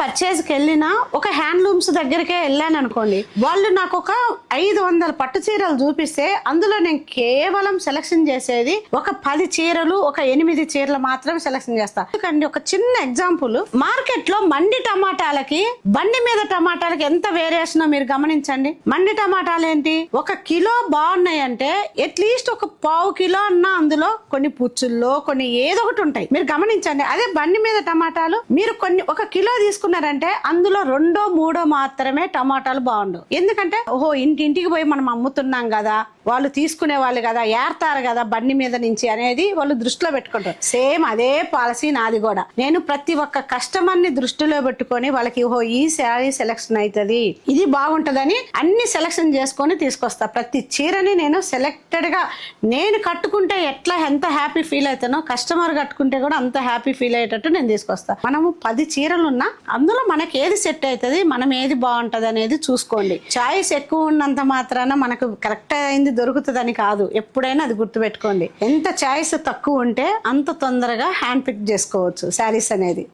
పర్చేజ్కి వెళ్ళినా ఒక హ్యాండ్లూమ్స్ దగ్గరికే వెళ్ళాను అనుకోండి, వాళ్ళు నాకు ఒక 500 పట్టు చీరలు చూపిస్తే అందులో నేను కేవలం సెలక్షన్ చేసేది ఒక 10 చీరలు, ఒక 8 చీరలు మాత్రమే సెలక్షన్ చేస్తా. ఎందుకంటే ఒక చిన్న ఎగ్జాంపుల్, మార్కెట్ లో మండి టమాటాలకి బండి మీద టమాటాలకి ఎంత వేరియేషన్ మీరు గమనించండి. మండి టమాటాలు ఏంటి, ఒక కిలో బాగున్నాయి అంటే అట్లీస్ట్ ఒక పావు కిలో అన్నా అందులో కొన్ని పుచ్చుల్లో కొన్ని ఏదో ఒకటి ఉంటాయి, మీరు గమనించండి. అదే బండి మీద టమాటాలు మీరు కొన్ని ఒక కిలో తీసుకున్నారంటే అందులో 2, 3 మాత్రమే టమాటాలు బాగుండవు. ఎందుకంటే ఓహో ఇంటింటికి పోయి మనం అమ్ముతున్నాం కదా, వాళ్ళు తీసుకునే వాళ్ళు కదా, ఏర్తారు కదా బండి మీద నుంచి అనేది వాళ్ళు దృష్టిలో పెట్టుకుంటారు. సేమ్ అదే పాలసీ నాది కూడా. నేను ప్రతి ఒక్క కస్టమర్ ని దృష్టిలో పెట్టుకొని వాళ్ళకి ఓహో ఈ శారీ సెలెక్షన్ అవుతుంది, ఇది బాగుంటదని అన్ని సెలెక్షన్ చేసుకొని తీసుకొస్తా. ప్రతి చీరని నేను సెలెక్టెడ్ గా నేను కట్టుకుంటే ఎంత హ్యాపీ ఫీల్ అవుతానో కస్టమర్ కట్టుకుంటే కూడా అంత హ్యాపీ ఫీల్ అయ్యేటట్టు నేను తీసుకొస్తా. మనము 10 చీరలు ఉన్నా అందులో మనకి ఏది సెట్ అవుతుంది, మనం ఏది బాగుంటది అనేది చూసుకోండి. చాయిస్ ఎక్కువ ఉన్నంత మాత్రాన మనకు కరెక్ట్ అయింది దొరుకుతుందని కాదు, ఎప్పుడైనా అది గుర్తుపెట్టుకోండి. ఎంత చాయిస్ తక్కువ ఉంటే అంత తొందరగా హ్యాండ్ పిక్ చేసుకోవచ్చు శారీస్ అనేది.